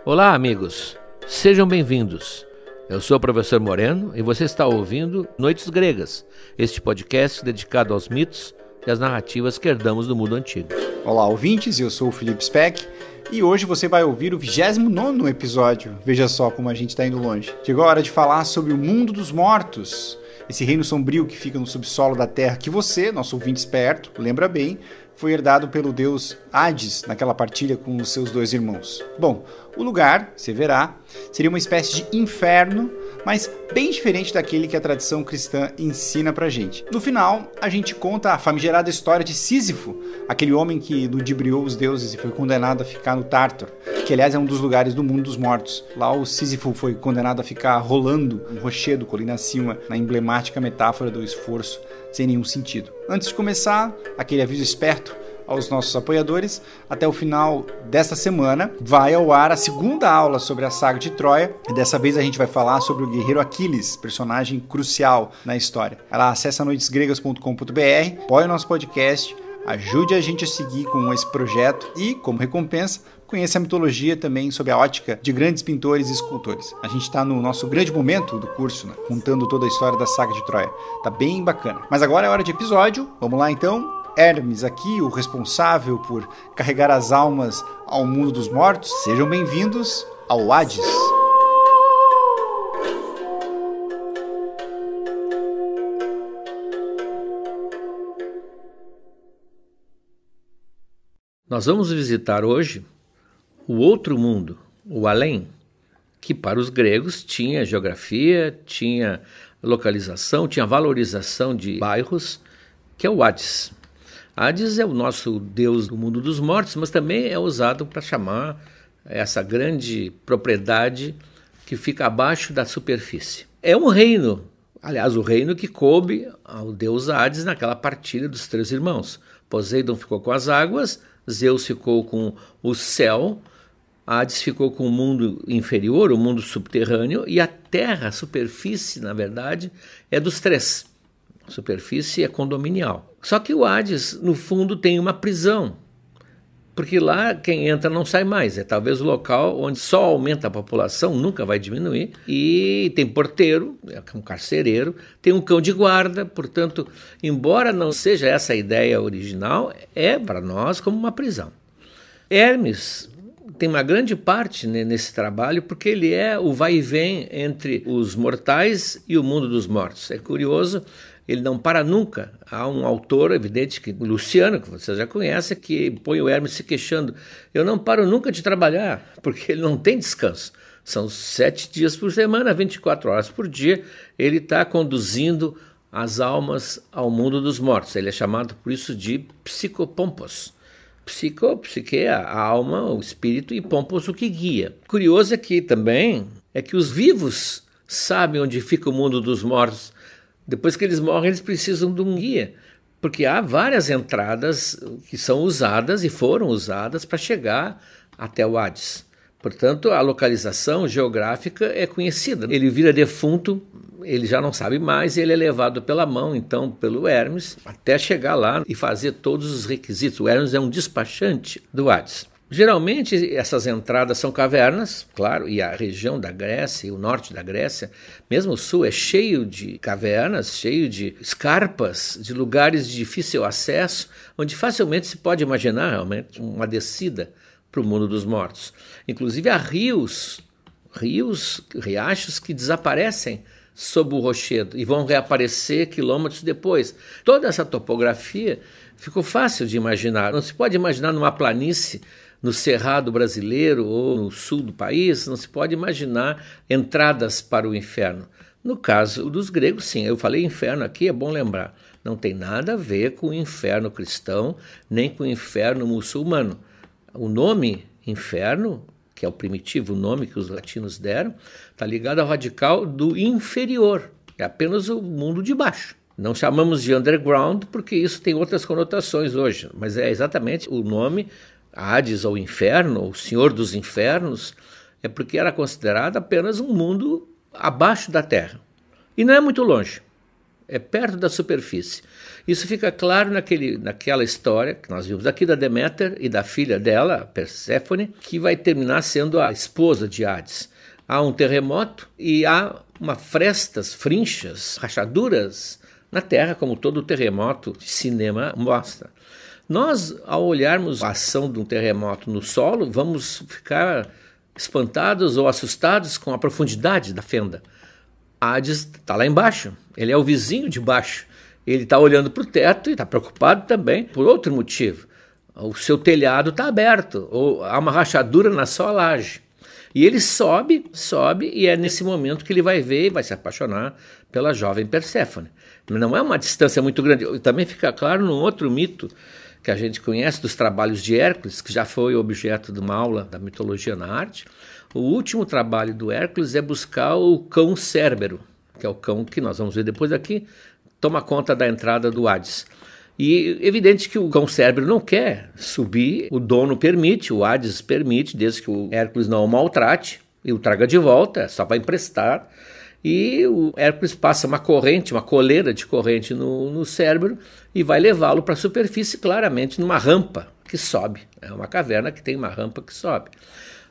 Olá, amigos. Sejam bem-vindos. Eu sou o professor Moreno e você está ouvindo Noites Gregas, este podcast dedicado aos mitos e às narrativas que herdamos do mundo antigo. Olá, ouvintes, eu sou o Felipe Speck e hoje você vai ouvir o 29º episódio. Veja só como a gente está indo longe. Chegou a hora de falar sobre o mundo dos mortos, esse reino sombrio que fica no subsolo da Terra que você, nosso ouvinte esperto, lembra bem, foi herdado pelo deus Hades naquela partilha com os seus dois irmãos. Bom, o lugar, você verá, seria uma espécie de inferno, mas bem diferente daquele que a tradição cristã ensina pra gente. No final, a gente conta a famigerada história de Sísifo, aquele homem que ludibriou os deuses e foi condenado a ficar no Tártaro, que aliás é um dos lugares do mundo dos mortos. Lá o Sísifo foi condenado a ficar rolando um rochedo colina acima, na emblemática metáfora do esforço, sem nenhum sentido. Antes de começar, aquele aviso esperto aos nossos apoiadores, até o final desta semana vai ao ar a segunda aula sobre a saga de Troia, e dessa vez a gente vai falar sobre o guerreiro Aquiles, personagem crucial na história. Vai lá, acessa noitesgregas.com.br, apoie o nosso podcast, ajude a gente a seguir com esse projeto e, como recompensa, conheça a mitologia também sob a ótica de grandes pintores e escultores. A gente está no nosso grande momento do curso, né? Contando toda a história da saga de Troia. Tá bem bacana. Mas agora é hora de episódio. Vamos lá então. Hermes aqui, o responsável por carregar as almas ao mundo dos mortos. Sejam bem-vindos ao Hades. Nós vamos visitar hoje o outro mundo, o além, que para os gregos tinha geografia, tinha localização, tinha valorização de bairros, que é o Hades. Hades é o nosso deus do mundo dos mortos, mas também é usado para chamar essa grande propriedade que fica abaixo da superfície. É um reino, aliás, o reino que coube ao deus Hades naquela partilha dos três irmãos. Poseidon ficou com as águas, Zeus ficou com o céu, Hades ficou com o mundo inferior, o mundo subterrâneo, e a terra, a superfície, na verdade, é dos três. A superfície é condominial. Só que o Hades, no fundo, tem uma prisão, porque lá quem entra não sai mais. É talvez o local onde só aumenta a população, nunca vai diminuir, e tem porteiro, é um carcereiro, tem um cão de guarda. Portanto, embora não seja essa a ideia original, é para nós como uma prisão. Hermes tem uma grande parte nesse trabalho, porque ele é o vai e vem entre os mortais e o mundo dos mortos. É curioso, ele não para nunca. Há um autor, evidente, que Luciano, que você já conhece, que põe o Hermes se queixando: eu não paro nunca de trabalhar, porque ele não tem descanso. São 7 dias por semana, 24 horas por dia, ele está conduzindo as almas ao mundo dos mortos. Ele é chamado por isso de psicopompos. Psique é a alma, o espírito, e pompos o que guia. Curioso aqui também é que os vivos sabem onde fica o mundo dos mortos. Depois que eles morrem, eles precisam de um guia, porque há várias entradas que são usadas e foram usadas para chegar até o Hades. Portanto, a localização geográfica é conhecida. Ele vira defunto, ele já não sabe mais, e ele é levado pela mão, então, pelo Hermes, até chegar lá e fazer todos os requisitos. O Hermes é um despachante do Hades. Geralmente essas entradas são cavernas, claro, e a região da Grécia, o norte da Grécia, mesmo o sul, é cheio de cavernas, cheio de escarpas, de lugares de difícil acesso, onde facilmente se pode imaginar realmente uma descida para o mundo dos mortos. Inclusive há riachos que desaparecem sob o rochedo e vão reaparecer quilômetros depois. Toda essa topografia ficou fácil de imaginar. Não se pode imaginar numa planície no Cerrado brasileiro ou no sul do país, não se pode imaginar entradas para o inferno. No caso dos gregos, sim, eu falei inferno aqui, é bom lembrar, não tem nada a ver com o inferno cristão, nem com o inferno muçulmano. O nome inferno, que é o primitivo nome que os latinos deram, está ligado ao radical do inferior, é apenas o mundo de baixo. Não chamamos de underground porque isso tem outras conotações hoje, mas é exatamente o nome Hades ou inferno, ou Senhor dos Infernos, é porque era considerado apenas um mundo abaixo da terra. E não é muito longe, é perto da superfície. Isso fica claro naquela história que nós vimos aqui da Deméter e da filha dela, Perséfone, que vai terminar sendo a esposa de Hades. Há um terremoto e há frestas, frinchas, rachaduras na terra, como todo terremoto de cinema mostra. Nós, ao olharmos a ação de um terremoto no solo, vamos ficar espantados ou assustados com a profundidade da fenda. Hades está lá embaixo, ele é o vizinho de baixo. Ele está olhando para o teto e está preocupado também por outro motivo. O seu telhado está aberto, ou há uma rachadura na sua laje. E ele sobe, e é nesse momento que ele vai ver e vai se apaixonar pela jovem Perséfone. Não é uma distância muito grande. Também fica claro num outro mito que a gente conhece dos trabalhos de Hércules, que já foi objeto de uma aula da mitologia na arte. O último trabalho do Hércules é buscar o cão Cérbero, que é o cão que nós vamos ver depois aqui, toma conta da entrada do Hades. E evidente que o cão Cérbero não quer subir, o dono permite, o Hades permite, desde que o Hércules não o maltrate e o traga de volta, só vai emprestar. E o Hércules passa uma coleira de corrente no Cérbero e vai levá-lo para a superfície, claramente numa rampa que sobe. É uma caverna que tem uma rampa que sobe.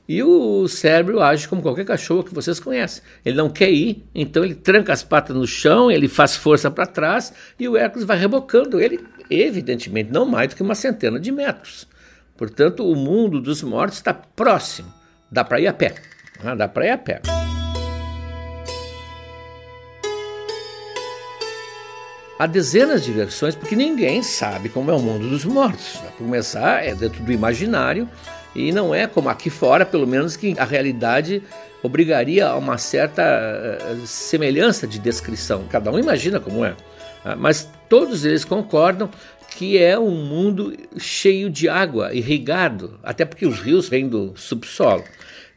E o Cérbero age como qualquer cachorro que vocês conhecem. Ele não quer ir, então ele tranca as patas no chão, ele faz força para trás e o Hércules vai rebocando ele, evidentemente, não mais do que uma centena de metros. Portanto, o mundo dos mortos está próximo. Dá para ir a pé. Dá para ir a pé. Há dezenas de versões, porque ninguém sabe como é o mundo dos mortos. Para começar, é dentro do imaginário, e não é como aqui fora, pelo menos, que a realidade obrigaria a uma certa semelhança de descrição. Cada um imagina como é. Mas todos eles concordam que é um mundo cheio de água, irrigado, até porque os rios vêm do subsolo.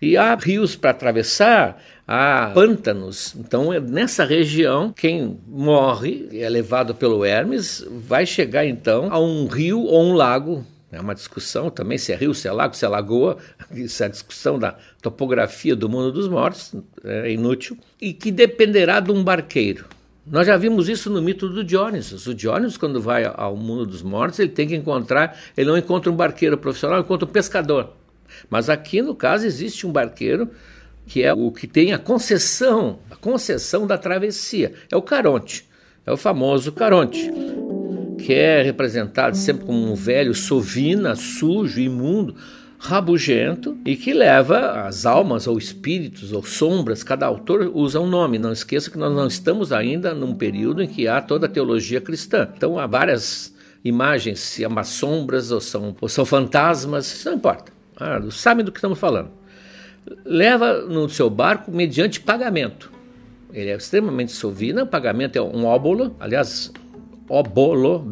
E há rios para atravessar, há pântanos. Então, nessa região, quem morre, é levado pelo Hermes, vai chegar então a um rio ou um lago. É uma discussão também se é rio, se é lago, se é lagoa. Isso é a discussão da topografia do mundo dos mortos, é inútil. E que dependerá de um barqueiro. Nós já vimos isso no mito do Diónisos. O Diónisos, quando vai ao mundo dos mortos, ele tem que ele não encontra um barqueiro profissional, ele encontra um pescador. Mas aqui, no caso, existe um barqueiro que é o que tem a concessão da travessia. É o Caronte, é o famoso Caronte, que é representado sempre como um velho sovina, sujo, imundo, rabugento, e que leva as almas ou espíritos ou sombras, cada autor usa um nome. Não esqueça que nós não estamos ainda num período em que há toda a teologia cristã. Então há várias imagens, se há sombras ou são fantasmas, isso não importa. Sabem do que estamos falando. Leva no seu barco mediante pagamento. Ele é extremamente sovina, o pagamento é um óbolo, aliás, óbolo,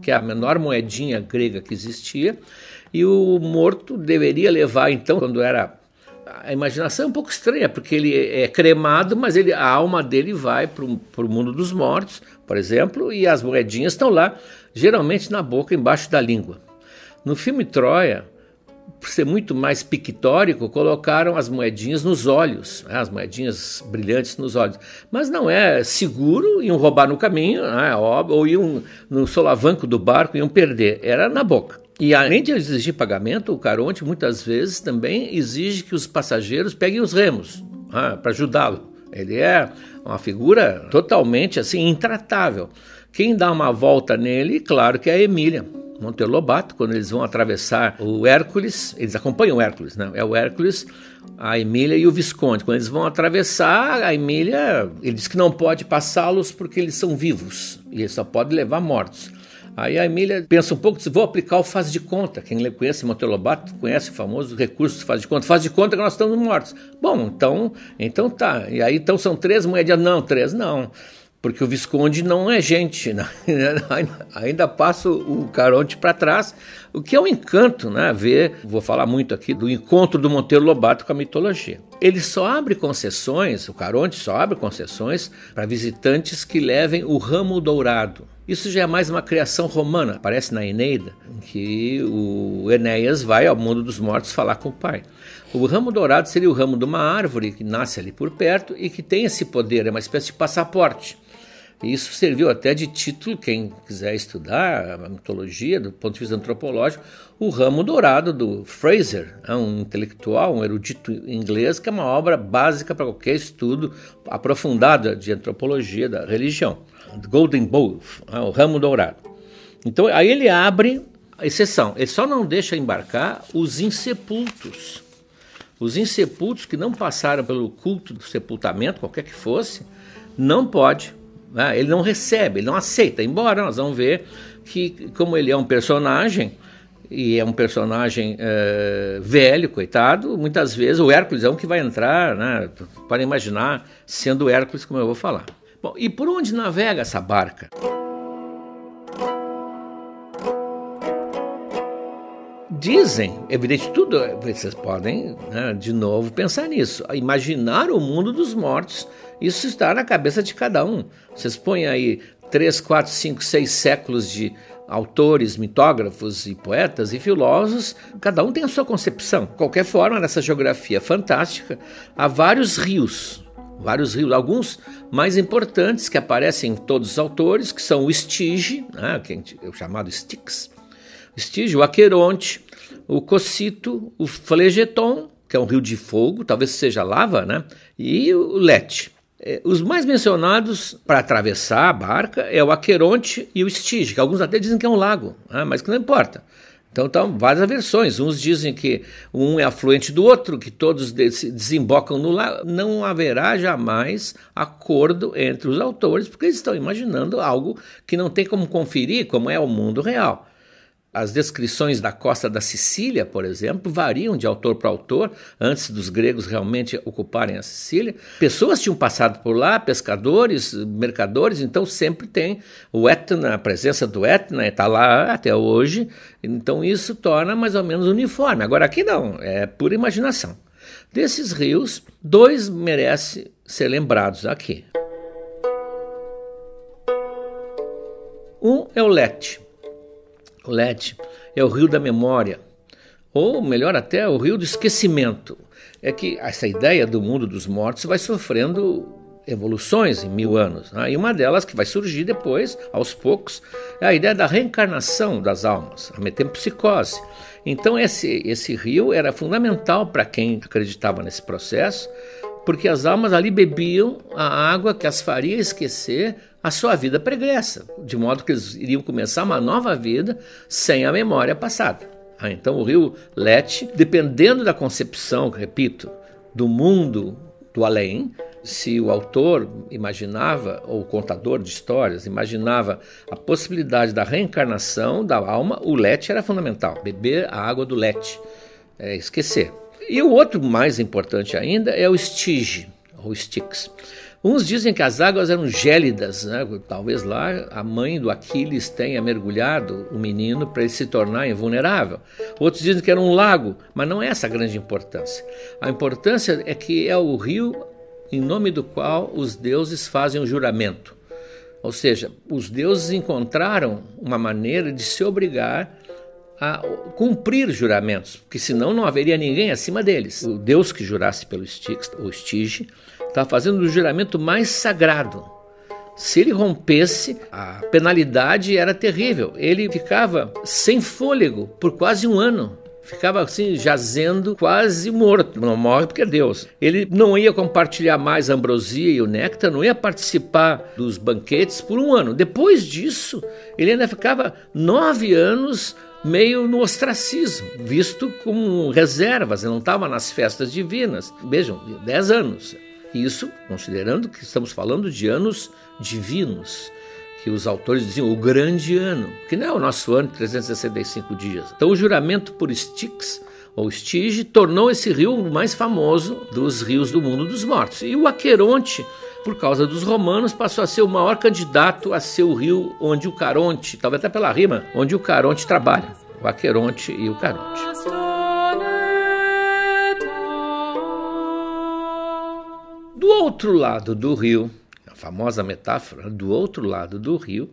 que é a menor moedinha grega que existia, e o morto deveria levar, então, quando era... A imaginação é um pouco estranha, porque ele é cremado, mas a alma dele vai para o mundo dos mortos, por exemplo, e as moedinhas estão lá, geralmente na boca, embaixo da língua. No filme Troia, por ser muito mais pictórico, colocaram as moedinhas nos olhos, as moedinhas brilhantes nos olhos. Mas não é seguro, iam roubar no caminho, ou iam no solavanco do barco, iam perder. Era na boca. E além de exigir pagamento, o Caronte muitas vezes também exige que os passageiros peguem os remos para ajudá-lo. Ele é uma figura totalmente assim, intratável. Quem dá uma volta nele, claro que é a Emília Monteiro Lobato, quando eles vão atravessar o Hércules, eles acompanham o Hércules, né? É o Hércules, a Emília e o Visconde. Quando eles vão atravessar, a Emília, ele diz que não pode passá-los porque eles são vivos, e ele só pode levar mortos. Aí a Emília pensa um pouco, diz, vou aplicar o faz de conta. Quem conhece Monteiro Lobato conhece o famoso recurso faz de conta. Faz de conta que nós estamos mortos. Bom, então tá. E aí então são 3 moedas? Não, 3 não. Porque o Visconde não é gente, né? Ainda passa o Caronte para trás, o que é um encanto, né? Vou falar muito aqui do encontro do Monteiro Lobato com a mitologia. Ele só abre concessões, o Caronte só abre concessões para visitantes que levem o ramo dourado. Isso já é mais uma criação romana, aparece na Eneida, em que o Enéas vai ao mundo dos mortos falar com o pai. O ramo dourado seria o ramo de uma árvore que nasce ali por perto e que tem esse poder, é uma espécie de passaporte. E isso serviu até de título, quem quiser estudar a mitologia do ponto de vista antropológico, o Ramo Dourado do Fraser, um intelectual, um erudito inglês, que é uma obra básica para qualquer estudo aprofundado de antropologia da religião. The Golden Bough, o Ramo Dourado. Então aí ele abre a exceção, ele só não deixa embarcar os insepultos. Os insepultos que não passaram pelo culto do sepultamento, qualquer que fosse, não pode. Ele não recebe, ele não aceita, embora nós vamos ver que, como ele é um personagem, e é um personagem velho, coitado, muitas vezes o Hércules é um que vai entrar, né, para imaginar sendo o Hércules, como eu vou falar. Bom, e por onde navega essa barca? Dizem, evidente, tudo, vocês podem, né, de novo pensar nisso, imaginar o mundo dos mortos, isso está na cabeça de cada um. Vocês põem aí 3, 4, 5, 6 séculos de autores, mitógrafos e poetas e filósofos, cada um tem a sua concepção. De qualquer forma, nessa geografia fantástica, há vários rios, alguns mais importantes que aparecem em todos os autores, que são o Estige, né, que é o chamado Styx, o Aqueronte, o Cocyto, o Phlegeton, que é um rio de fogo, talvez seja lava, né? E o Lete. Os mais mencionados para atravessar a barca é o Aqueronte e o Estige, que alguns até dizem que é um lago, né? Mas que não importa. Então, várias versões. Uns dizem que um é afluente do outro, que todos desembocam no lago. Não haverá jamais acordo entre os autores, porque eles estão imaginando algo que não tem como conferir, como é o mundo real. As descrições da costa da Sicília, por exemplo, variam de autor para autor, antes dos gregos realmente ocuparem a Sicília. Pessoas tinham passado por lá, pescadores, mercadores, então sempre tem o Etna, a presença do Etna está lá até hoje, então isso torna mais ou menos uniforme. Agora aqui não, é pura imaginação. Desses rios, 2 merecem ser lembrados aqui. Um é o Lete. O Lete é o rio da memória, ou melhor até, o rio do esquecimento. É que essa ideia do mundo dos mortos vai sofrendo evoluções em 1000 anos, né? E uma delas que vai surgir depois, aos poucos, é a ideia da reencarnação das almas, a metempsicose. Então esse rio era fundamental para quem acreditava nesse processo, porque as almas ali bebiam a água que as faria esquecer a sua vida pregressa, de modo que eles iriam começar uma nova vida sem a memória passada. Então o rio Lete, dependendo da concepção, repito, do mundo do além, se o autor imaginava, ou o contador de histórias, imaginava a possibilidade da reencarnação da alma, o Lete era fundamental, beber a água do Lete, esquecer. E o outro mais importante ainda é o Estige, ou Styx. Uns dizem que as águas eram gélidas, né? Talvez lá a mãe do Aquiles tenha mergulhado o menino para ele se tornar invulnerável. Outros dizem que era um lago, mas não é essa a grande importância. A importância é que é o rio em nome do qual os deuses fazem o juramento. Ou seja, os deuses encontraram uma maneira de se obrigar a cumprir juramentos, porque senão não haveria ninguém acima deles. O deus que jurasse pelo Styx, ou Estige, estava fazendo o juramento mais sagrado. Se ele rompesse, a penalidade era terrível. Ele ficava sem fôlego por quase 1 ano. Ficava assim, jazendo, quase morto. Não morre porque é Deus. Ele não ia compartilhar mais a ambrosia e o néctar, não ia participar dos banquetes por 1 ano. Depois disso, ele ainda ficava 9 anos meio no ostracismo, visto como reservas, ele não estava nas festas divinas. Vejam, 10 anos. Isso, considerando que estamos falando de anos divinos, que os autores diziam o grande ano, que não é o nosso ano de 365 dias. Então o juramento por Styx, ou Estige, tornou esse rio o mais famoso dos rios do mundo dos mortos. E o Aqueronte, por causa dos romanos, passou a ser o maior candidato a ser o rio onde o Caronte, talvez até pela rima, onde o Caronte trabalha, o Aqueronte e o Caronte. Do outro lado do rio, a famosa metáfora, do outro lado do rio,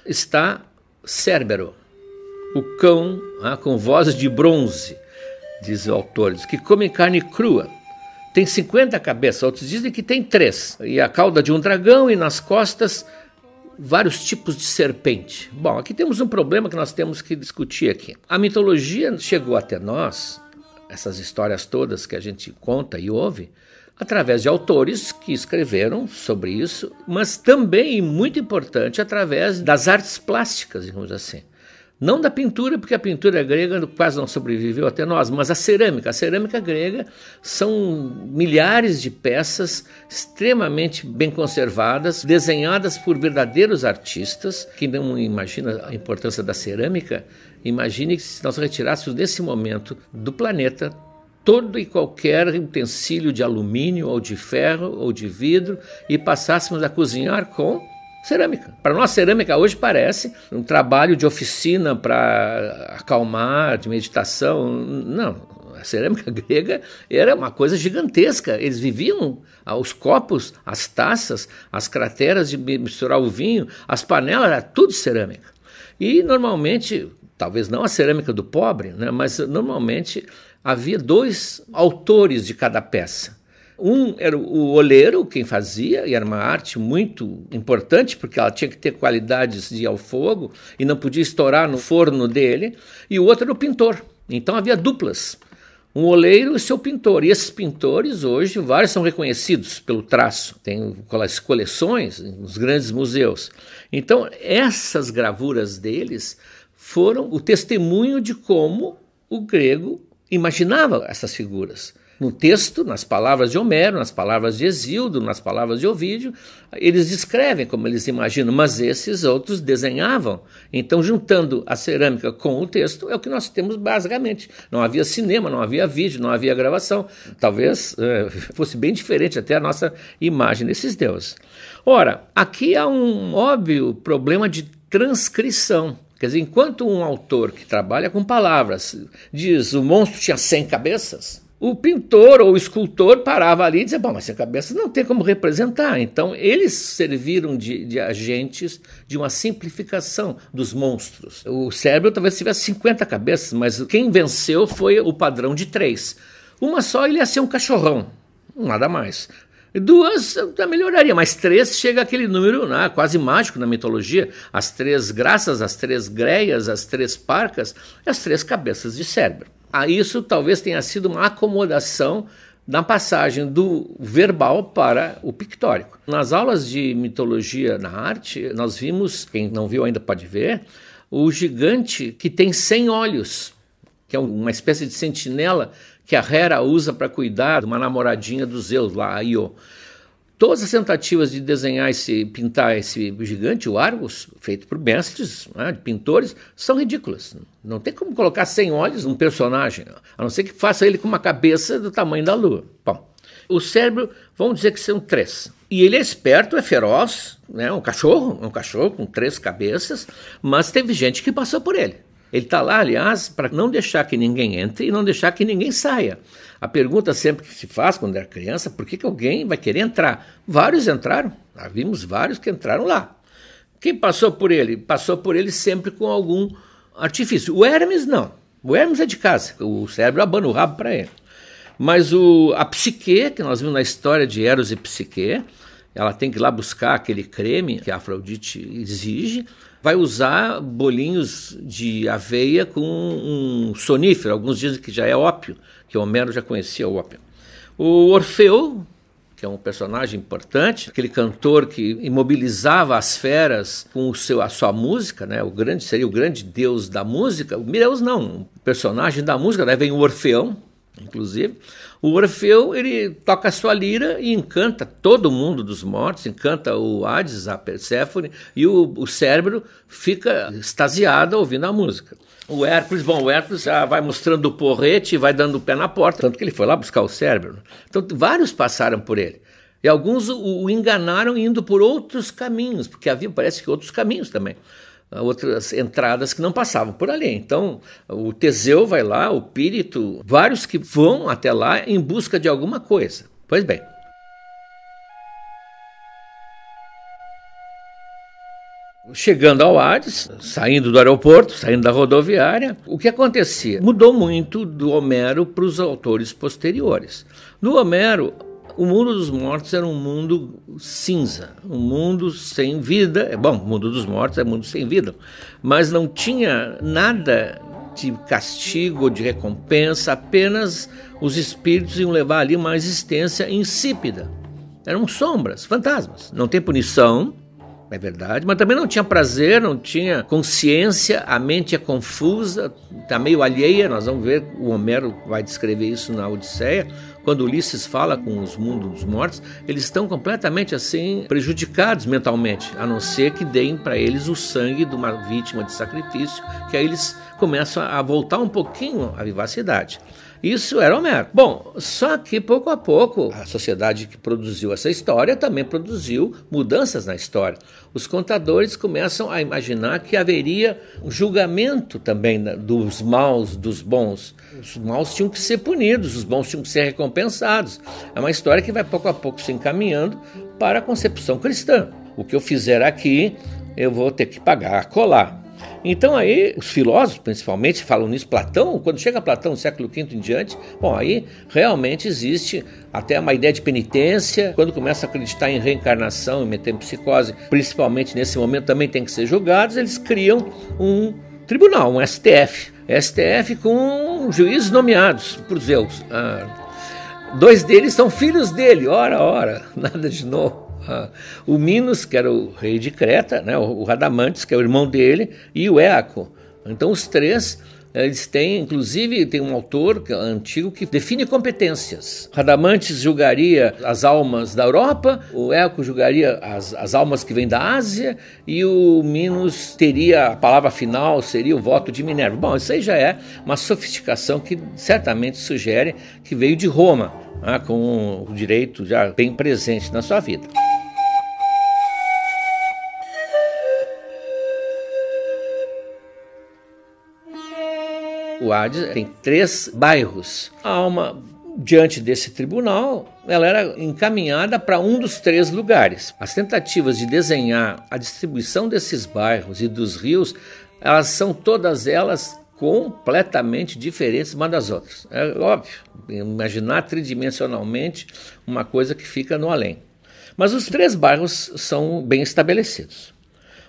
está Cérbero, o cão com vozes de bronze, diz os autores, que come carne crua. Tem 50 cabeças, outros dizem que tem 3, e a cauda de um dragão, e nas costas vários tipos de serpente. Bom, aqui temos um problema que nós temos que discutir aqui. A mitologia chegou até nós, essas histórias todas que a gente conta e ouve, através de autores que escreveram sobre isso, mas também, muito importante, através das artes plásticas, digamos assim. Não da pintura, porque a pintura grega quase não sobreviveu até nós, mas a cerâmica. A cerâmica grega são milhares de peças extremamente bem conservadas, desenhadas por verdadeiros artistas. Quem não imagina a importância da cerâmica, imagine que se nós retirássemos nesse momento do planeta todo e qualquer utensílio de alumínio ou de ferro ou de vidro e passássemos a cozinhar com cerâmica. Para nós, cerâmica hoje parece um trabalho de oficina para acalmar, de meditação. Não, a cerâmica grega era uma coisa gigantesca. Eles viviam os copos, as taças, as crateras de misturar o vinho, as panelas, era tudo cerâmica. E normalmente, talvez não a cerâmica do pobre, né, mas normalmente havia 2 autores de cada peça. Um era o oleiro, quem fazia, e era uma arte muito importante, porque ela tinha que ter qualidades de ir ao fogo e não podia estourar no forno dele, e o outro era o pintor. Então havia duplas, um oleiro e seu pintor. E esses pintores, hoje, vários são reconhecidos pelo traço, tem coleções nos grandes museus. Então, essas gravuras deles foram o testemunho de como o grego imaginava essas figuras. No texto, nas palavras de Homero, nas palavras de Hesíodo, nas palavras de Ovídio, eles descrevem como eles imaginam, mas esses outros desenhavam. Então, juntando a cerâmica com o texto, é o que nós temos basicamente. Não havia cinema, não havia vídeo, não havia gravação. Talvez fosse bem diferente até a nossa imagem desses deuses. Ora, aqui há um óbvio problema de transcrição. Quer dizer, enquanto um autor que trabalha com palavras diz o monstro tinha 100 cabeças, o pintor ou o escultor parava ali e dizia, bom, mas 100 cabeças não tem como representar. Então, eles serviram de agentes de uma simplificação dos monstros. O cérebro talvez tivesse 50 cabeças, mas quem venceu foi o padrão de 3. Uma só ele ia ser um cachorrão, nada mais. 2 melhoraria, mas 3 chega aquele número quase mágico na mitologia. As 3 graças, as 3 greias, as 3 parcas, as 3 cabeças de cérebro. Isso talvez tenha sido uma acomodação na passagem do verbal para o pictórico. Nas aulas de mitologia na arte, nós vimos, quem não viu ainda pode ver, o gigante que tem 100 olhos, que é uma espécie de sentinela que a Hera usa para cuidar de uma namoradinha dos Zeus, lá, a Io. Todas as tentativas de desenhar pintar esse gigante, o Argos, feito por mestres, de pintores, são ridículas. Não tem como colocar 100 olhos num personagem, a não ser que faça ele com uma cabeça do tamanho da Lua. Bom, o cérebro, vamos dizer que são 3. E ele é esperto, é feroz, um cachorro com 3 cabeças, mas teve gente que passou por ele. Ele está lá, aliás, para não deixar que ninguém entre e não deixar que ninguém saia. A pergunta sempre que se faz quando era criança, por que alguém vai querer entrar? Vários entraram, vimos vários que entraram lá. Quem passou por ele? Passou por ele sempre com algum artifício. O Hermes não, o Hermes é de casa, o cérebro abana o rabo para ele. Mas a Psique, que nós vimos na história de Eros e Psique, ela tem que ir lá buscar aquele creme que a Afrodite exige, vai usar bolinhos de aveia com um sonífero, alguns dizem que já é ópio, que Homero já conhecia o ópio. O Orfeu, que é um personagem importante, aquele cantor que imobilizava as feras com a sua música, seria o grande deus da música. O Deus não, um personagem da música, daí vem o Orfeão, inclusive. O Orfeu, ele toca a sua lira e encanta todo mundo dos mortos, encanta o Hades, a Perséfone, e o cérebro fica extasiado ouvindo a música. O Hércules já vai mostrando o porrete e vai dando o pé na porta, tanto que ele foi lá buscar o cérebro. Então, vários passaram por ele. E alguns o enganaram indo por outros caminhos, porque havia, parece que, outros caminhos também. Outras entradas que não passavam por ali. Então, o Teseu vai lá, o Pírito, vários que vão até lá em busca de alguma coisa. Pois bem. Chegando ao Hades, saindo do aeroporto, saindo da rodoviária, o que acontecia? Mudou muito do Homero para os autores posteriores. No Homero, O mundo dos mortos era um mundo cinza, um mundo sem vida. Bom, o mundo dos mortos é um mundo sem vida, mas não tinha nada de castigo, de recompensa, apenas os espíritos iam levar ali uma existência insípida. Eram sombras, fantasmas. Não tem punição, é verdade, mas também não tinha prazer, não tinha consciência, a mente é confusa, está meio alheia. Nós vamos ver, o Homero vai descrever isso na Odisseia. Quando Ulisses fala com os mundos dos mortos, eles estão completamente assim prejudicados mentalmente, a não ser que deem para eles o sangue de uma vítima de sacrifício, que aí eles começam a voltar um pouquinho à vivacidade. Isso era Homero. Bom, só que pouco a pouco a sociedade que produziu essa história também produziu mudanças na história. Os contadores começam a imaginar que haveria um julgamento também dos maus, dos bons. Os maus tinham que ser punidos, os bons tinham que ser recompensados. É uma história que vai pouco a pouco se encaminhando para a concepção cristã. O que eu fizer aqui, eu vou ter que pagar, colar. Então aí os filósofos principalmente falam nisso. Platão, quando chega Platão no século V em diante, bom, aí realmente existe até uma ideia de penitência. Quando começa a acreditar em reencarnação e metempsicose, principalmente nesse momento também tem que ser julgados, eles criam um tribunal, um STF. STF com juízes nomeados por Zeus. 2 deles são filhos dele, ora, nada de novo. O Minos, que era o rei de Creta, né, o Radamantes, que é o irmão dele, e o Éaco. Então os 3, eles têm, inclusive, tem um autor antigo que define competências. Radamantes julgaria as almas da Europa, o Éaco julgaria as almas que vêm da Ásia, e o Minos teria a palavra final, seria o voto de Minerva. Bom, isso aí já é uma sofisticação que certamente sugere que veio de Roma, com o direito já bem presente na sua vida. O Hades tem 3 bairros. A alma, diante desse tribunal, ela era encaminhada para um dos 3 lugares. As tentativas de desenhar a distribuição desses bairros e dos rios, elas são todas elas completamente diferentes umas das outras. É óbvio, imaginar tridimensionalmente uma coisa que fica no além. Mas os 3 bairros são bem estabelecidos.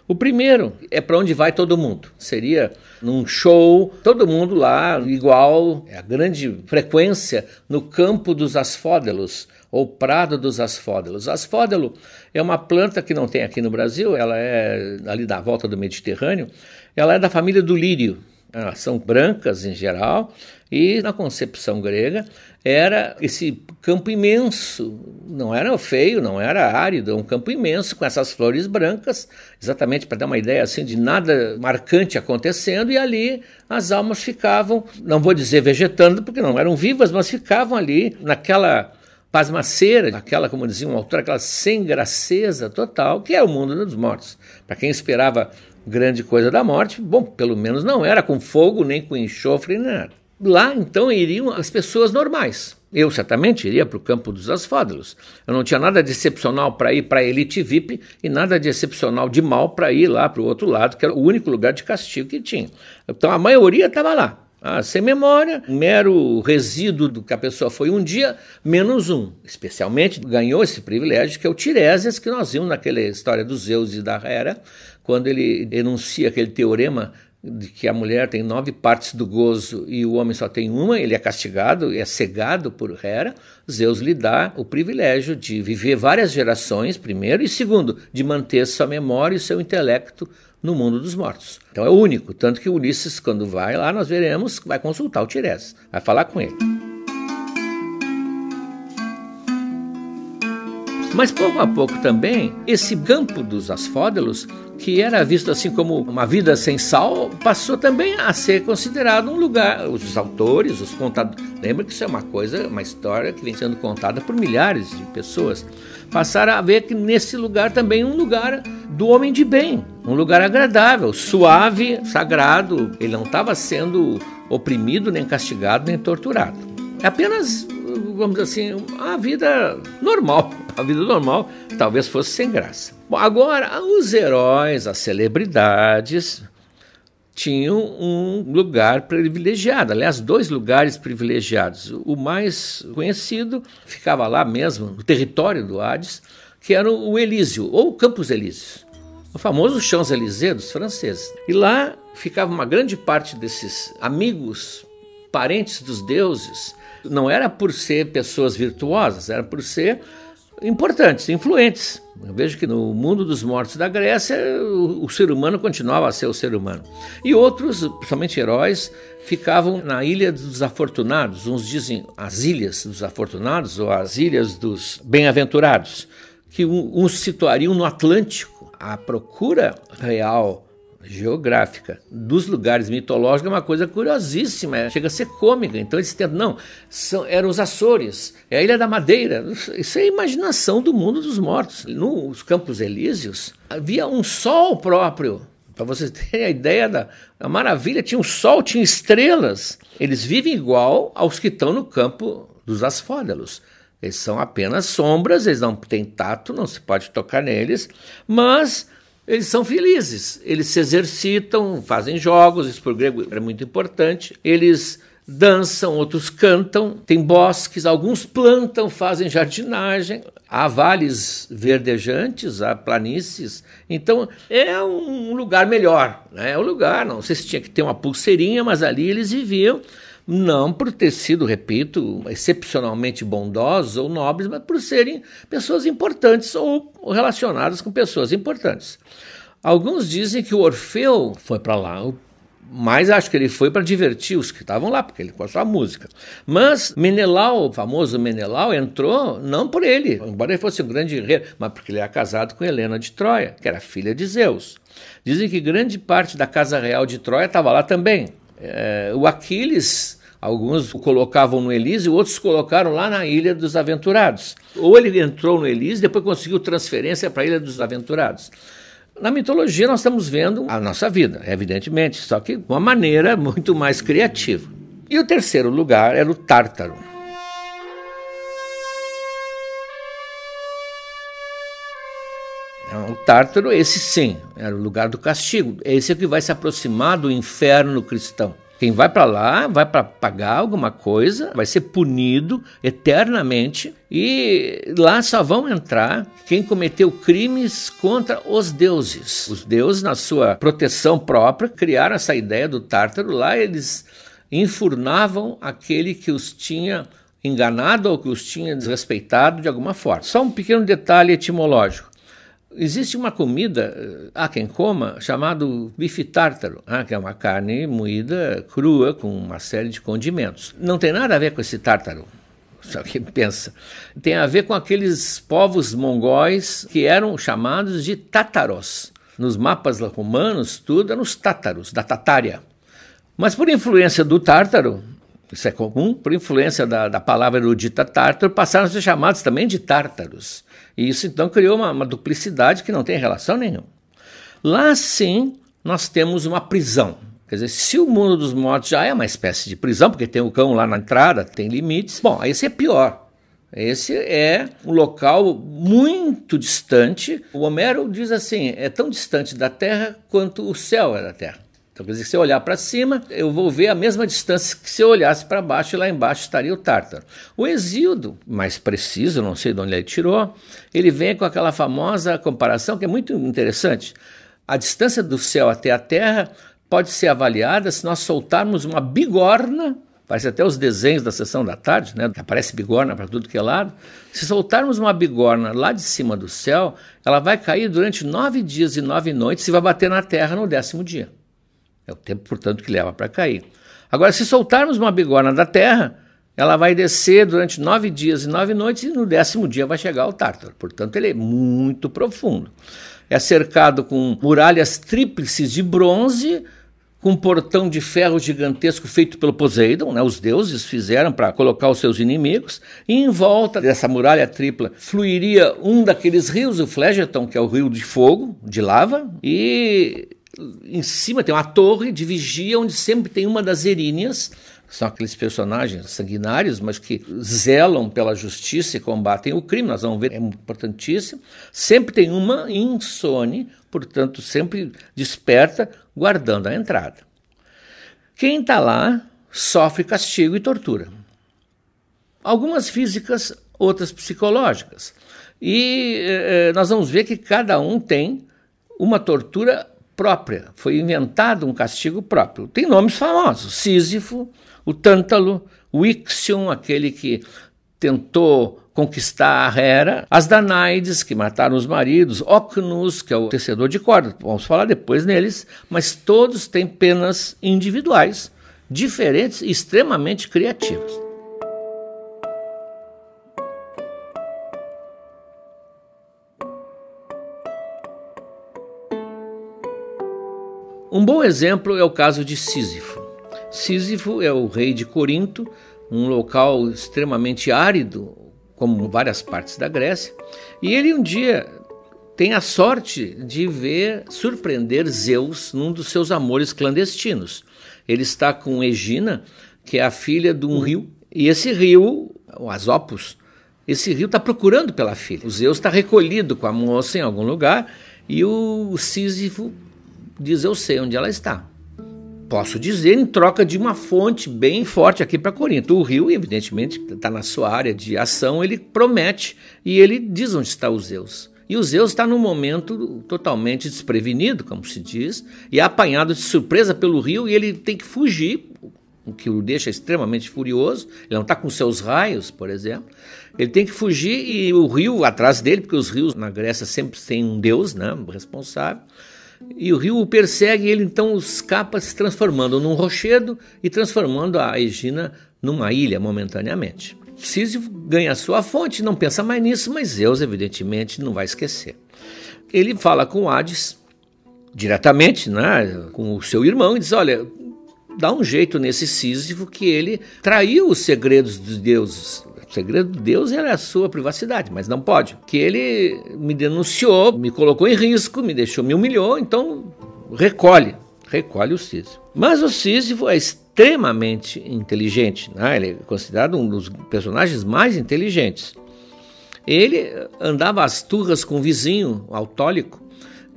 O primeiro é para onde vai todo mundo. Seria num show, todo mundo lá igual, a grande frequência no campo dos asfódelos, ou prado dos asfódelos. Asfódelo é uma planta que não tem aqui no Brasil, ela é ali da volta do Mediterrâneo, ela é da família do lírio. Elas são brancas em geral, e na concepção grega era esse campo imenso, não era feio, não era árido, um campo imenso com essas flores brancas, exatamente para dar uma ideia assim de nada marcante acontecendo, e ali as almas ficavam, não vou dizer vegetando, porque não eram vivas, mas ficavam ali naquela pasmaceira, aquela, como dizia um autor, aquela sem graceza total, que é o mundo dos mortos. Para quem esperava grande coisa da morte, bom, pelo menos não era com fogo, nem com enxofre, nem nada. Lá, então, iriam as pessoas normais. Eu, certamente, iria para o campo dos asfódelos. Eu não tinha nada de excepcional para ir para a elite VIP e nada de excepcional de mal para ir lá para o outro lado, que era o único lugar de castigo que tinha. Então, a maioria estava lá. Sem memória, um mero resíduo do que a pessoa foi um dia, menos um. Especialmente ganhou esse privilégio, que é o Tiresias, que nós vimos naquela história dos Zeus e da Hera, quando ele enuncia aquele teorema de que a mulher tem 9 partes do gozo e o homem só tem uma, ele é castigado, é cegado por Hera. Zeus lhe dá o privilégio de viver várias gerações, primeiro, e segundo, de manter sua memória e seu intelecto no mundo dos mortos. Então é o único, tanto que Ulisses, quando vai lá, nós veremos, vai consultar o Tiresias, vai falar com ele. Mas pouco a pouco também, esse campo dos asfódelos, que era visto assim como uma vida sem sal, passou também a ser considerado um lugar. Os autores, os contadores, lembra que isso é uma história que vem sendo contada por milhares de pessoas, passaram a ver que nesse lugar também um lugar do homem de bem, um lugar agradável, suave, sagrado. Ele não estava sendo oprimido, nem castigado, nem torturado. É apenas, vamos dizer assim, a vida normal. A vida normal talvez fosse sem graça. Bom, agora, os heróis, as celebridades, tinham um lugar privilegiado, aliás, 2 lugares privilegiados. O mais conhecido ficava lá mesmo, no território do Hades, que era o Elísio, ou Campos Elíseos, o famoso Champs-Élysées dos franceses. E lá ficava uma grande parte desses amigos, parentes dos deuses. Não era por ser pessoas virtuosas, era por ser importantes, influentes. Eu vejo que no mundo dos mortos da Grécia, o ser humano continuava a ser o ser humano. E outros, principalmente heróis, ficavam na Ilha dos Desafortunados. Uns dizem as Ilhas dos Afortunados ou as Ilhas dos Bem-Aventurados, que uns se situariam no Atlântico. A procura real geográfica dos lugares mitológicos é uma coisa curiosíssima, chega a ser cômica. Então eles tentam, não, eram os Açores, é a Ilha da Madeira. Isso é a imaginação do mundo dos mortos. Nos Campos Elíseos havia um sol próprio, para vocês terem a ideia da maravilha, tinha um sol, tinha estrelas. Eles vivem igual aos que estão no campo dos Asfódelos. Eles são apenas sombras, eles não têm tato, não se pode tocar neles, mas eles são felizes, eles se exercitam, fazem jogos, isso para o grego é muito importante, eles dançam, outros cantam, tem bosques, alguns plantam, fazem jardinagem, há vales verdejantes, há planícies, então é um lugar melhor, né? É um lugar, não sei se tinha que ter uma pulseirinha, mas ali eles viviam, não por ter sido, repito, excepcionalmente bondosos ou nobres, mas por serem pessoas importantes ou relacionadas com pessoas importantes. Alguns dizem que o Orfeu foi para lá, mas acho que ele foi para divertir os que estavam lá, porque ele gostou da música. Mas Menelau, o famoso Menelau, entrou não por ele, embora ele fosse um grande guerreiro, mas porque ele era casado com Helena de Troia, que era filha de Zeus. Dizem que grande parte da casa real de Troia estava lá também. O Aquiles, alguns o colocavam no Elísio, outros colocaram lá na Ilha dos Aventurados. Ou ele entrou no Elísio e depois conseguiu transferência para a Ilha dos Aventurados. Na mitologia nós estamos vendo a nossa vida, evidentemente, só que de uma maneira muito mais criativa. E o terceiro lugar era o Tártaro. O Tártaro, esse sim, era o lugar do castigo. Esse é o que vai se aproximar do inferno cristão. Quem vai para lá vai para pagar alguma coisa, vai ser punido eternamente e lá só vão entrar quem cometeu crimes contra os deuses. Os deuses, na sua proteção própria, criaram essa ideia do Tártaro. Lá eles enfurnavam aquele que os tinha enganado ou que os tinha desrespeitado de alguma forma. Só um pequeno detalhe etimológico. Existe uma comida, há quem coma, chamado bife tártaro, que é uma carne moída crua com uma série de condimentos. Não tem nada a ver com esse tártaro, só que pensa. Tem a ver com aqueles povos mongóis que eram chamados de tátaros. Nos mapas romanos, tudo eram os tátaros, da Tatária. Mas por influência do tártaro, isso é comum, por influência da palavra erudita tártaro, passaram a ser chamados também de tártaros. E isso então criou uma duplicidade que não tem relação nenhuma. Lá sim nós temos uma prisão. Quer dizer, se o mundo dos mortos já é uma espécie de prisão, porque tem o cão lá na entrada, tem limites, bom, esse é pior. Esse é um local muito distante. O Homero diz assim, é tão distante da terra quanto o céu é da terra. Então, quer dizer, se eu olhar para cima, eu vou ver a mesma distância que se eu olhasse para baixo, e lá embaixo estaria o Tártaro. O Hesíodo, mais preciso, não sei de onde ele tirou, ele vem com aquela famosa comparação que é muito interessante. A distância do céu até a terra pode ser avaliada se nós soltarmos uma bigorna, parece até os desenhos da sessão da tarde, né? Aparece bigorna para tudo que é lado. Se soltarmos uma bigorna lá de cima do céu, ela vai cair durante 9 dias e 9 noites e vai bater na terra no 10º dia. É o tempo, portanto, que leva para cair. Agora, se soltarmos uma bigorna da terra, ela vai descer durante 9 dias e 9 noites e no 10º dia vai chegar ao Tártaro. Portanto, ele é muito profundo. É cercado com muralhas tríplices de bronze, com um portão de ferro gigantesco feito pelo Poseidon, né? Os deuses fizeram para colocar os seus inimigos, e em volta dessa muralha tripla fluiria um daqueles rios, o Phlegethon, que é o rio de fogo, de lava, e em cima tem uma torre de vigia onde sempre tem uma das Eríneas, que são aqueles personagens sanguinários, mas que zelam pela justiça e combatem o crime. Nós vamos ver, é importantíssimo. Sempre tem uma insone, portanto, sempre desperta, guardando a entrada. Quem está lá sofre castigo e tortura. Algumas físicas, outras psicológicas. E nós vamos ver que cada um tem uma tortura própria. Foi inventado um castigo próprio. Tem nomes famosos: Sísifo, o Tântalo, o Ixion, aquele que tentou conquistar a Hera, as Danaides, que mataram os maridos, Ocnus, que é o tecedor de cordas, vamos falar depois neles, mas todos têm penas individuais, diferentes e extremamente criativas. Um bom exemplo é o caso de Sísifo. Sísifo é o rei de Corinto, um local extremamente árido, como várias partes da Grécia, e ele um dia tem a sorte de surpreender Zeus num dos seus amores clandestinos. Ele está com Egina, que é a filha de um rio, e esse rio, o Asopus, esse rio está procurando pela filha. O Zeus está recolhido com a moça em algum lugar, e o Sísifo diz: eu sei onde ela está. Posso dizer, em troca de uma fonte bem forte aqui para Corinto. O rio, evidentemente, está na sua área de ação, ele promete e ele diz onde está o Zeus. E o Zeus está num momento totalmente desprevenido, como se diz, e é apanhado de surpresa pelo rio e ele tem que fugir, o que o deixa extremamente furioso. Ele não está com seus raios, por exemplo. Ele tem que fugir e o rio atrás dele, porque os rios na Grécia sempre têm um deus, né, responsável. E o rio o persegue e ele então escapa, se transformando num rochedo e transformando a Egina numa ilha momentaneamente. Sísifo ganha a sua fonte, não pensa mais nisso, mas Zeus evidentemente não vai esquecer. Ele fala com Hades diretamente, né, com o seu irmão, e diz: olha, dá um jeito nesse Sísifo, que ele traiu os segredos dos deuses. O segredo de Deus era a sua privacidade, mas não pode. Que ele me denunciou, me colocou em risco, me humilhou, então recolhe o Sísifo. Mas o Sísifo é extremamente inteligente, né? Ele é considerado um dos personagens mais inteligentes. Ele andava às turras com um vizinho, o Autólico,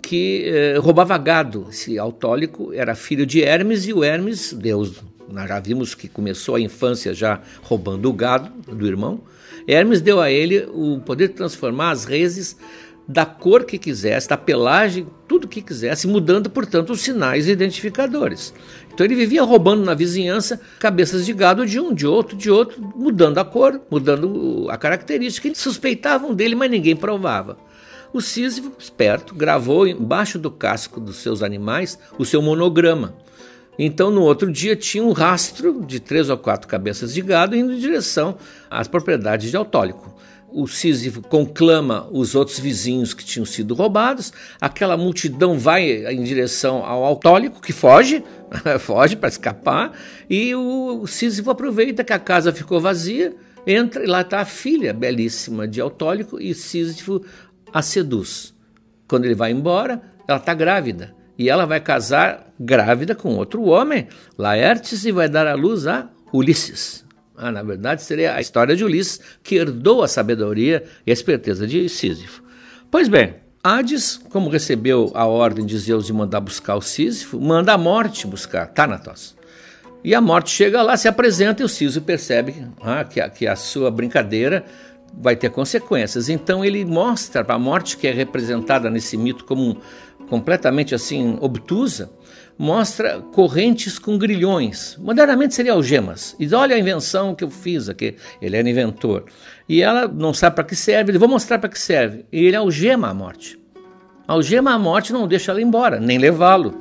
que roubava gado. Esse Autólico era filho de Hermes, e o Hermes, deus, nós já vimos que começou a infância já roubando o gado do irmão. Hermes deu a ele o poder de transformar as reses da cor que quisesse, da pelagem, tudo que quisesse, mudando, portanto, os sinais identificadores. Então ele vivia roubando na vizinhança cabeças de gado de um, de outro, mudando a cor, mudando a característica. Eles suspeitavam dele, mas ninguém provava. O Sísifo, esperto, gravou embaixo do casco dos seus animais o seu monograma. Então, no outro dia, tinha um rastro de 3 ou 4 cabeças de gado indo em direção às propriedades de Autólico. O Sísifo conclama os outros vizinhos que tinham sido roubados, aquela multidão vai em direção ao Autólico, que foge para escapar, e o Sísifo aproveita que a casa ficou vazia, entra e lá está a filha belíssima de Autólico, e Sísifo a seduz. Quando ele vai embora, ela está grávida. E ela vai casar grávida com outro homem, Laertes, e vai dar à luz a Ulisses. Na verdade, seria a história de Ulisses, que herdou a sabedoria e a esperteza de Sísifo. Pois bem, Hades, como recebeu a ordem de Zeus de mandar buscar o Sísifo, manda a morte buscar Thanatos. E a morte chega lá, se apresenta, e o Sísifo percebe que a sua brincadeira vai ter consequências. Então ele mostra para a morte, que é representada nesse mito como completamente assim obtusa, mostra correntes com grilhões. Modernamente seria algemas. E diz: olha a invenção que eu fiz aqui. Ele era inventor. E ela não sabe para que serve. Ele: vou mostrar para que serve. E ele algema a morte. Algema a morte, não deixa ela embora, nem levá-lo.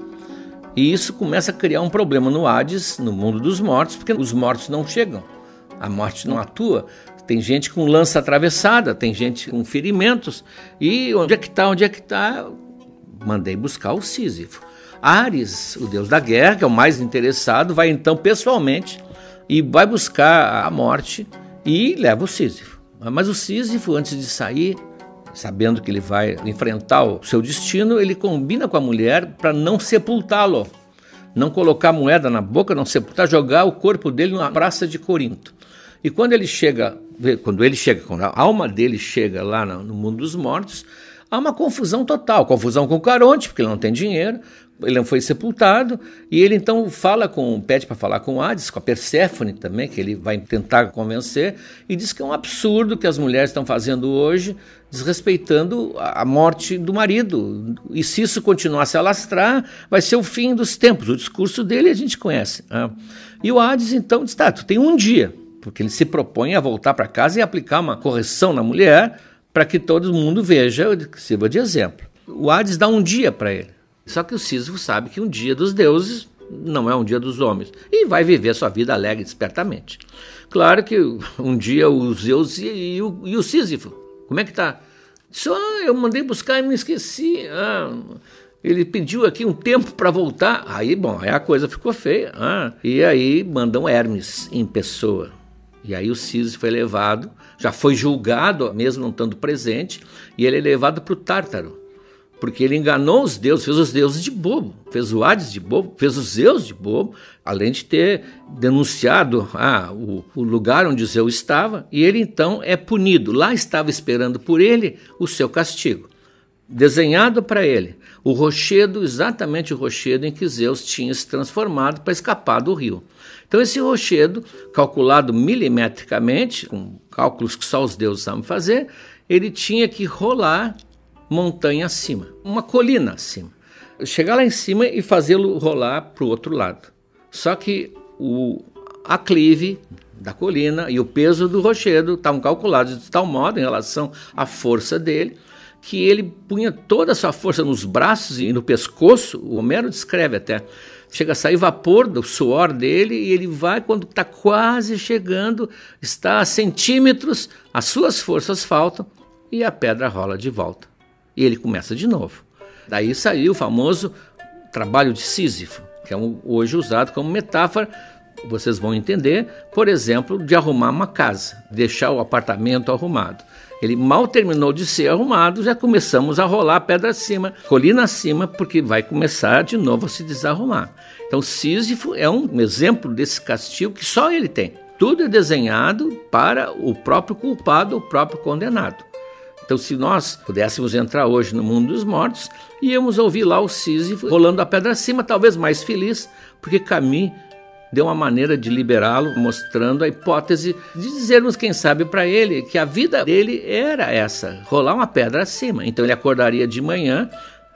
E isso começa a criar um problema no Hades, no mundo dos mortos, porque os mortos não chegam. A morte não atua. Tem gente com lança atravessada, tem gente com ferimentos. E onde é que está? Mandei buscar o Sísifo. Ares, o deus da guerra, que é o mais interessado, vai então pessoalmente e vai buscar a morte e leva o Sísifo. Mas o Sísifo, antes de sair, sabendo que ele vai enfrentar o seu destino, ele combina com a mulher para não sepultá-lo, não colocar moeda na boca, não sepultar, jogar o corpo dele na praça de Corinto. E quando a alma dele chega lá no mundo dos mortos, há uma confusão total, confusão com o Caronte, porque ele não tem dinheiro, Ele não foi sepultado, e ele então pede para falar com o Hades, com a Perséfone também, que ele vai tentar convencer, e diz que é um absurdo que as mulheres estão fazendo hoje, desrespeitando a morte do marido. E se isso continuar a se alastrar, vai ser o fim dos tempos. O discurso dele a gente conhece. E o Hades então diz, tu tem um dia, porque ele se propõe a voltar para casa e aplicar uma correção na mulher, para que todo mundo veja, sirva de exemplo. O Hades dá um dia para ele. Só que o Sísifo sabe que um dia dos deuses não é um dia dos homens. E vai viver a sua vida alegre, despertamente. Claro que um dia os Zeus e o Sísifo, como é que tá? Só eu mandei buscar e me esqueci. Ele pediu aqui um tempo para voltar. Aí a coisa ficou feia. E aí mandam Hermes em pessoa. E aí o Sísifo é levado, já foi julgado, mesmo não estando presente, e ele é levado para o Tártaro. Porque ele enganou os deuses, fez os deuses de bobo, fez o Hades de bobo, fez os Zeus de bobo, além de ter denunciado o lugar onde Zeus estava, e ele então é punido. Lá estava esperando por ele o seu castigo, desenhado para ele, o rochedo, exatamente o rochedo em que Zeus tinha se transformado para escapar do rio. Então esse rochedo, calculado milimetricamente, com cálculos que só os deuses sabem fazer, ele tinha que rolar montanha acima, uma colina acima. Chegar lá em cima e fazê-lo rolar para o outro lado. Só que o aclive da colina e o peso do rochedo estavam calculados de tal modo em relação à força dele, que ele punha toda a sua força nos braços e no pescoço. O Homero descreve até. Chega a sair vapor do suor dele e ele vai, quando está quase chegando, está a centímetros, as suas forças faltam e a pedra rola de volta. E ele começa de novo. Daí saiu o famoso trabalho de Sísifo, que é hoje usado como metáfora, vocês vão entender, por exemplo, de arrumar uma casa, deixar o apartamento arrumado. Ele mal terminou de ser arrumado, já começamos a rolar pedra acima, colina acima, porque vai começar de novo a se desarrumar. Então Sísifo é um exemplo desse castigo que só ele tem. Tudo é desenhado para o próprio culpado, o próprio condenado. Então, se nós pudéssemos entrar hoje no mundo dos mortos, íamos ouvir lá o Sísifo rolando a pedra acima, talvez mais feliz, porque Camus deu uma maneira de liberá-lo, mostrando a hipótese de dizermos, quem sabe, para ele que a vida dele era essa, rolar uma pedra acima. Então ele acordaria de manhã,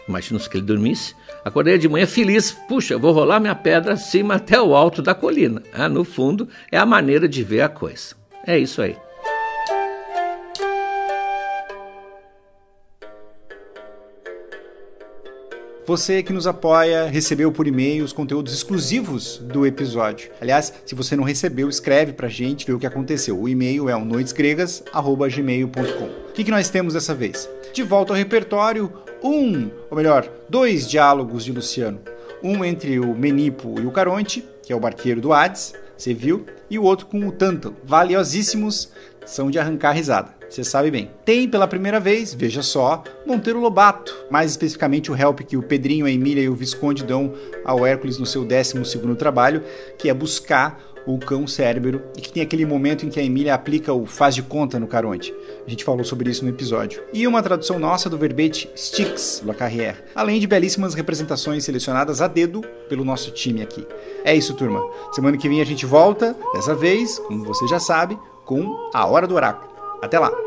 imagina-se que ele dormisse, acordaria de manhã feliz, puxa, vou rolar minha pedra acima até o alto da colina. No fundo, é a maneira de ver a coisa. É isso aí. Você que nos apoia, recebeu por e-mail os conteúdos exclusivos do episódio. Aliás, se você não recebeu, escreve pra gente ver o que aconteceu. O e-mail é noitesgregas@gmail.com. O que nós temos dessa vez? De volta ao repertório, dois diálogos de Luciano. Um entre o Menipo e o Caronte, que é o barqueiro do Hades, você viu, e o outro com o Tântalo. Valiosíssimos, são de arrancar risada. Você sabe bem. Tem pela primeira vez, veja só, Monteiro Lobato. Mais especificamente o help que o Pedrinho, a Emília e o Visconde dão ao Hércules no seu 12º trabalho, que é buscar o cão Cérbero, e que tem aquele momento em que a Emília aplica o faz de conta no Caronte. A gente falou sobre isso no episódio. E uma tradução nossa do verbete Styx, La Carrière, além de belíssimas representações selecionadas a dedo pelo nosso time aqui. É isso, turma. Semana que vem a gente volta, dessa vez, como você já sabe, com A Hora do Oráculo. Até lá!